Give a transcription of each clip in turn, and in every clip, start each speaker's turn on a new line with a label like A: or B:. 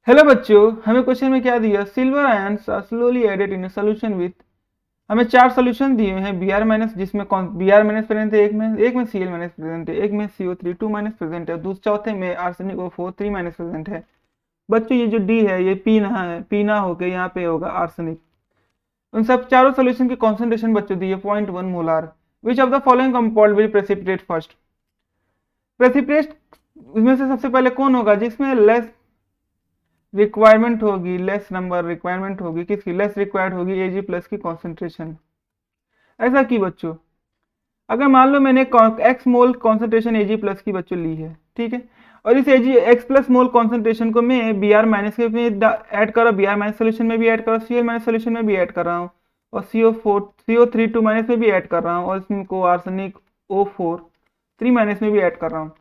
A: Hello बच्चों, हमें question में क्या दिया? Silver ions are slowly added in solution with. हमें चार सोल्यूशन दिए हैं बी आर माइनस, जिसमें बी आर माइनस प्रेजेंट है, एक में सी एल माइनस प्रेजेंट है, एक में CO3 2 माइनस प्रेजेंट है, दूसरे चौथे में आर्सेनिक O4 3 माइनस प्रेजेंट है। बच्चों ये जो डी है ये पी ना है, पी ना होके यहाँ पे होगा आर्सेनिक। उन सब चारों सोल्यूशन की कॉन्सेंट्रेशन बच्चों दी है 0.1 molar. Which of the following compound will precipitate first? Precipitate इसमें से सबसे पहले कौन होगा जिसमें लेस रिक्वायरमेंट होगी, लेस नंबर रिक्वायरमेंट होगी, किसकी लेस रिक्वायर्ड होगी? Ag प्लस की कॉन्सेंट्रेशन। ऐसा की बच्चों, अगर मान लो मैंने एक्स मोल कॉन्सेंट्रेशन Ag प्लस की बच्चों ली है, ठीक है, और इस Ag एक्स प्लस मोल कॉन्सेंट्रेशन को मैं बी आर माइनस के में ऐड कर रहा हूँ, बी आर माइनस सोल्यूशन में भी ऐड कर रहा हूँ, Cl माइनस सोल्यूशन में भी ऐड कर रहा हूँ, और CO3 2 माइनस में भी ऐड कर रहा हूँ, और इसको आर्सेनिक O4 3 माइनस में भी ऐड कर रहा हूँ।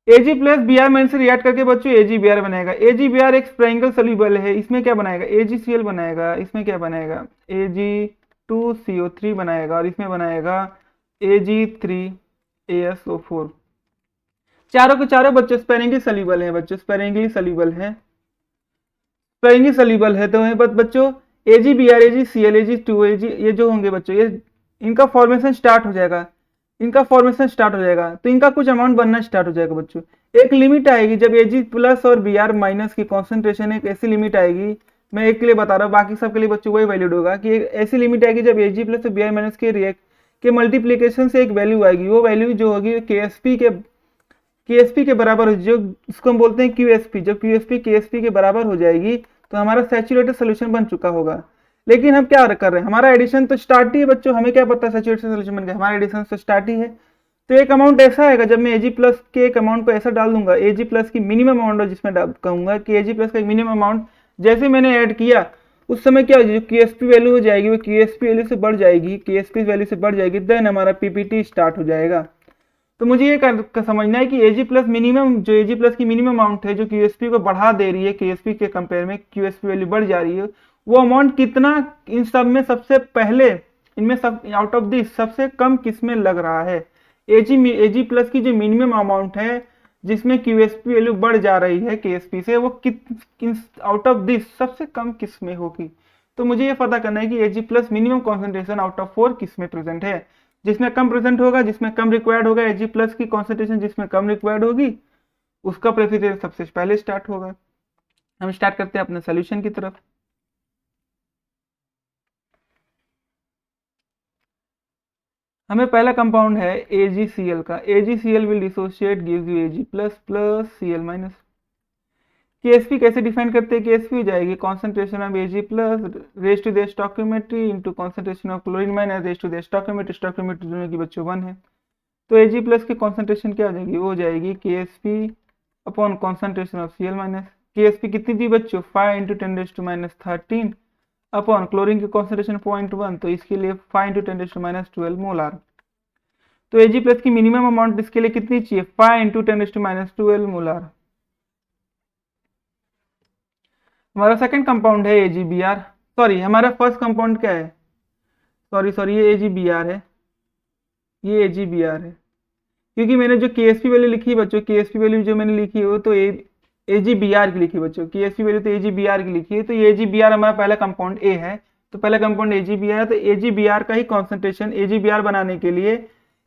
A: Ag plus B R minus से रिएक्ट करके बच्चों Ag Br बनेगा। Ag Br एक स्प्रेंगल सोल्यूबल है, इसमें क्या बनाएगा? AgCl बनाएगा, इसमें क्या बनाएगा? Ag2CO3 बनाएगा, और इसमें बनाएगा Ag3AsO4। चारों के चारों बच्चों स्पेरिंगली सोल्यूबल है, बच्चों स्पेरिंगली सोल्यूबल है, स्पेरिंगली सोल्यूबल है। तो बच्चों Ag Br AgCl Ag2 ये जो होंगे बच्चों, ये इनका फॉर्मेशन स्टार्ट हो जाएगा, तो इनका कुछ अमाउंट बनना स्टार्ट हो जाएगा बच्चों। एक लिमिट आएगी जब Ag प्लस और Br माइनस की कॉन्सेंट्रेशन, एक ऐसी लिमिट आएगी, मैं एक के लिए बता रहा हूँ, बाकी सब के लिए बच्चों वही वैल्यूड होगा, कि एक ऐसी लिमिट आएगी जब Ag प्लस और Br माइनस के रिएक्ट के मल्टीप्लीकेशन से एक वैल्यू आएगी, वो वैल्यू जो होगी KSP के बराबर हो, जो इसको हम बोलते हैं QSP। जब QSP KSP के बराबर हो जाएगी तो हमारा सैचुरेटेड सोल्यूशन बन चुका होगा। लेकिन हम क्या कर रहे हैं, हमारा एडिशन तो स्टार्ट ही है बच्चों, हमें क्या पता सैचुरेटेड सोल्यूशन बन गया, हमारा एडिशन तो स्टार्ट ही है। तो एक अमाउंट ऐसा आएगा जब मैं Ag प्लस के एक अमाउंट को ऐसा डाल दूंगा, Ag प्लस की मिनिमम अमाउंट जिसमें कहूंगा कि Ag प्लस का एक मिनिमम अमाउंट जैसे मैंने ऐड किया, उस समय क्या जो QSP वैल्यू हो जाएगी वो QSP वैल्यू से बढ़ जाएगी, KSP वैल्यू से बढ़ जाएगी, देन हमारा PPT स्टार्ट हो जाएगा। तो मुझे ये समझना है कि Ag प्लस मिनिमम, जो Ag प्लस की मिनिमम अमाउंट है जो QSP को बढ़ा दे रही है, KSP के कंपेयर में QSP वैल्यू बढ़ जा रही है, वो अमाउंट कितना इन सब में सबसे पहले, इनमें सब आउट ऑफ दिस सबसे कम किस में लग रहा है? Ag प्लस की जो मिनिमम अमाउंट है जिसमें QSP वैल्यू बढ़ जा रही है KSP से, वो आउट ऑफ दिस सबसे कम किस में होगी? तो मुझे ये पता करना है कि Ag plus minimum concentration out of 4 किस में प्रेजेंट है। जिसमें कम प्रेजेंट होगा, जिसमें कम रिक्वायर्ड होगा, Ag प्लस की कॉन्सेंट्रेशन जिसमें कम रिक्वायर्ड होगी, उसका प्रेसिपिटेशन सबसे पहले स्टार्ट होगा। हम स्टार्ट करते हैं अपने सोल्यूशन की तरफ। हमें पहला कंपाउंड है AgCl का। AgCl will dissociate gives you Ag plus plus Cl minus. KSP कैसे डिफाइन करते हैं? KSP हो जाएगी concentration of Ag plus raise to the stoichiometry into concentration of chlorine minus raise to the stoichiometry. Stoichiometry दोनों की बच्चों 1 है, तो Ag प्लस की कॉन्सेंट्रेशन क्या हो जाएगी? वो हो जाएगी KSP upon concentration of Cl minus. KSP कितनी थी बच्चों? 5 इंटू 10⁻13 अपॉन क्लोरीन की कॉन्सेंट्रेशन 0.1, तो इसके लिए 5 इंटू 10⁻12 मोलार। तो Ag प्लस की मिनिमम अमाउंट इसके लिए कितनी चाहिए? 5 इंटू 10⁻12 मोलार। हमारा सेकंड कंपाउंड है AgBr, सॉरी हमारा फर्स्ट कंपाउंड क्या है? सॉरी ये AgBr है, ये AgBr है, क्योंकि मैंने जो KSP वैल्यू लिखी है बच्चों, KSP वैल्यू जो मैंने लिखी है वो तो AgBr की लिखी है बच्चों, KSP वैल्यू तो AgBr की लिखी है, तो ये AgBr हमारा पहला कंपाउंड A है, तो पहला कंपाउंड AgBr है, तो AgBr का ही कॉन्सेंट्रेशन AgBr बनाने के लिए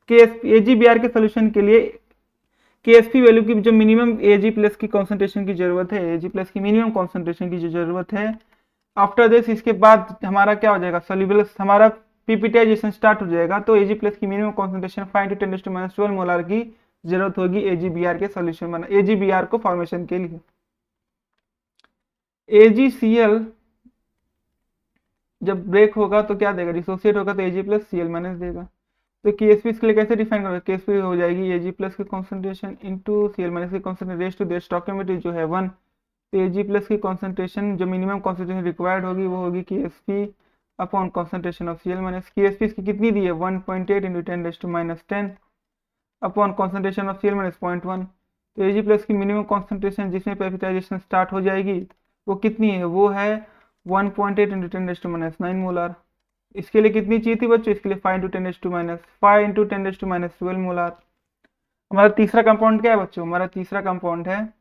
A: AgBr के सोल्यूशन के लिए KSP वैल्यू की जो मिनिमम Ag प्लस की कॉन्सेंट्रेशन की जरूरत है, Ag प्लस की मिनिमम कॉन्सेंट्रेशन की जो जरूरत है, आफ्टर दिस इसके बाद हमारा क्या हो जाएगा? सोल्यूबल हमारा पीपीटाइजेशन स्टार्ट हो जाएगा, तो Ag प्लस की मिनिमम कॉन्सेंट्रेशन 5 इंटू 10⁻12 मोलार की जरूरत होगी AgBr के सोल्यूशन बना, AgBr को फॉर्मेशन के लिए। AgCl जब ब्रेक होगा तो क्या देगा? डिसोसिएट होगा तो Ag प्लस Cl माइनस देगा। तो KSP इसके लिए कैसे डिफाइन करोगे? KSP हो जाएगी Ag प्लस की कॉन्सेंट्रेशन इंटू Cl माइनस की concentration raise to the stoichiometry जो है 1, तो Ag प्लस की कॉन्सेंट्रेशन जो मिनिमम कॉन्सेंट्रेशन रिक्वायर्ड होगी वो होगी KSP upon concentration of Cl minus. KSP इसकी कितनी दी है? 1.8 into 10⁻10 upon concentration of Cl minus 0.1, तो Ag प्लस की मिनिमम कॉन्सेंट्रेशन जिसमें प्रेसिपिटेशन स्टार्ट हो जाएगी वो कितनी है? वो है 1.8 इंटू 10⁻9 मोलार। इसके लिए कितनी चाहिए थी बच्चों? इसके लिए 5 इंटू 10⁻12 मोलार। हमारा तीसरा कंपाउंड क्या है बच्चों? हमारा तीसरा कंपाउंड है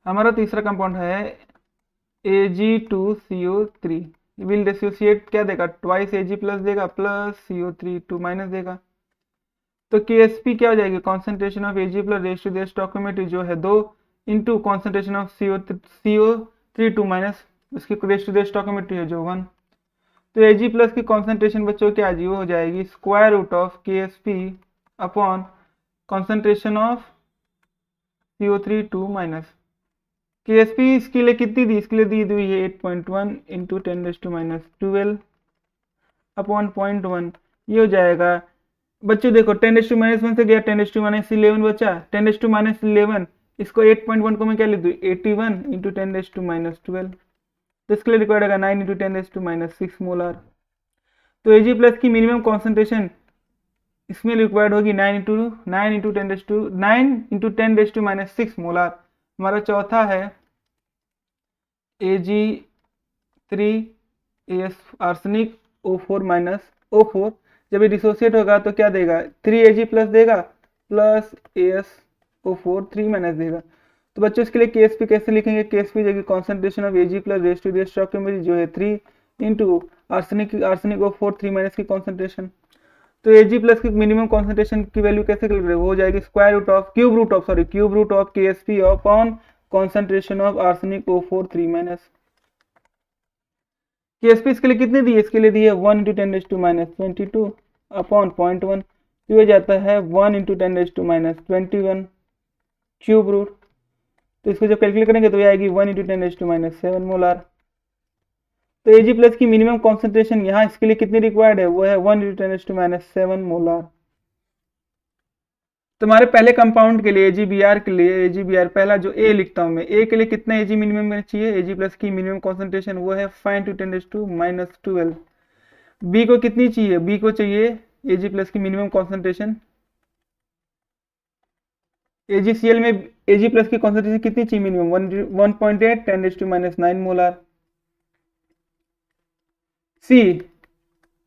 A: हमारा तीसरा कंपाउंड है Ag2CO3, विल डिसोसिएट क्या देगा, ट्वाइस Ag प्लस देगा प्लस CO3 2 माइनस देगा। तो KSP क्या हो जाएगी, concentration of Ag plus raise to the stoichiometry जो है 2 into concentration of CO3 2 minus उसकी रेज टू द स्टोइकोमेट्री है जो 1। तो Ag प्लस की कॉन्सेंट्रेशन बच्चों क्या जी वो हो जाएगी square root of KSP upon concentration of CO3 2 minus. KSP इसके लिए कितनी दी, इसके लिए दी हुई है 8.1 इंटू 10⁻12 अपॉन 0.1। ये हो जाएगा बच्चों देखो 10⁻1 से गया 10⁻11 बचा, 10⁻11 इसको 8.1 को मैं क्या लिख दूँ 81 इंटू 10⁻12। तो इसके लिए रिक्वायर्ड होगा 9 इंटू 10⁻6 मोलार। तो Ag प्लस की मिनिमम कॉन्सेंट्रेशन इसमें रिक्वायर्ड होगी 9 इंटू 10⁻6 मोलार। हमारा चौथा है Ag3 arsenic O4 minus O4, जब ये डिसोसिएट होगा तो क्या देगा 3Ag प्लस देगा प्लस AsO4 3 माइनस देगा। तो बच्चों इसके लिए KSP कैसे लिखेंगे, KSP जगह concentration of Ag plus raise to the stoichiometry जो है 3 इंटू आर्सेनिक O4 3 माइनस की कॉन्सेंट्रेशन। तो Ag प्लस की मिनिमम कॉन्सेंट्रेशन की वैल्यू कैसे कैलकुलेट हो जाएगी square root of cube root of KSP upon concentration of arsenic O4 3 minus. KSP इसके लिए कितनी दी है, इसके लिए दी है 1 इंटू 10⁻22 अपॉन 0.1, ये हो जाता है 1 इंटू 10⁻21 क्यूब रूट। तो इसको जब कैलकुलेट करेंगे तो ये आएगी 1 इंटू 10⁻7 मोलार। तो Ag प्लस की मिनिमम कॉन्सेंट्रेशन यहाँ इसके लिए कितनी रिक्वायर्ड है, वो है 1 इंटू 10⁻7 मोलार। तुम्हारे पहले कंपाउंड के लिए AgBr के लिए AgBr पहला जो A लिखता हूं मैं, A के लिए कितना Ag मिनिमम में चाहिए, Ag प्लस की मिनिमम कॉन्सेंट्रेशन वो है 5 इंटू 10⁻12। B को कितनी चाहिए, B को चाहिए Ag प्लस की मिनिमम कॉन्सेंट्रेशन, AgCl में Ag प्लस की कॉन्सेंट्रेशन कितनी चाहिए minimum 1.8 10⁻9 molar. C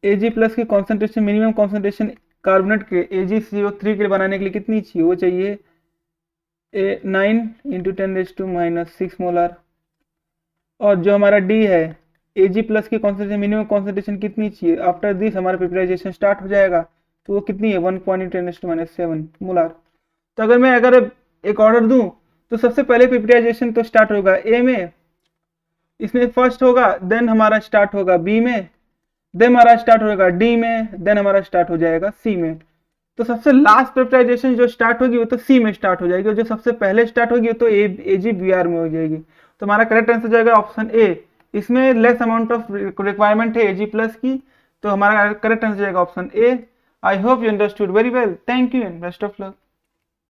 A: Ag plus की कॉन्सेंट्रेशन मिनिमम कॉन्सेंट्रेशन कार्बोनेट के AgCO3 के लिए बनाने के लिए कितनी चाहिए, वो चाहिए 9 इंटू 10⁻6 मोलार। और जो हमारा D है Ag प्लस की कॉन्सेंट्रेशन मिनिमम कॉन्सेंट्रेशन कितनी चाहिए, आफ्टर दिस हमारा प्रिपरेशन स्टार्ट हो जाएगा तो वो कितनी है 1.10⁻7 मोलार। तो अगर एक ऑर्डर दूं तो सबसे पहले प्रिपरेशन तो स्टार्ट होगा A में, इसमें फर्स्ट होगा, देन हमारा स्टार्ट होगा B में, देन हमारा स्टार्ट होगा D में, देन हमारा स्टार्ट हो जाएगा C में। तो सबसे लास्ट प्रेपराइजेशन जो स्टार्ट होगी वो तो C में स्टार्ट हो जाएगी, और जो सबसे पहले स्टार्ट होगी वो तो AgBr में हो जाएगी। तो हमारा करेक्ट आंसर जाएगा ऑप्शन A। इसमें लेस अमाउंट ऑफ रिक्वायरमेंट है Ag प्लस की, तो हमारा करेक्ट आंसर जाएगा option A। I hope you understood very well, thank you and best of luck.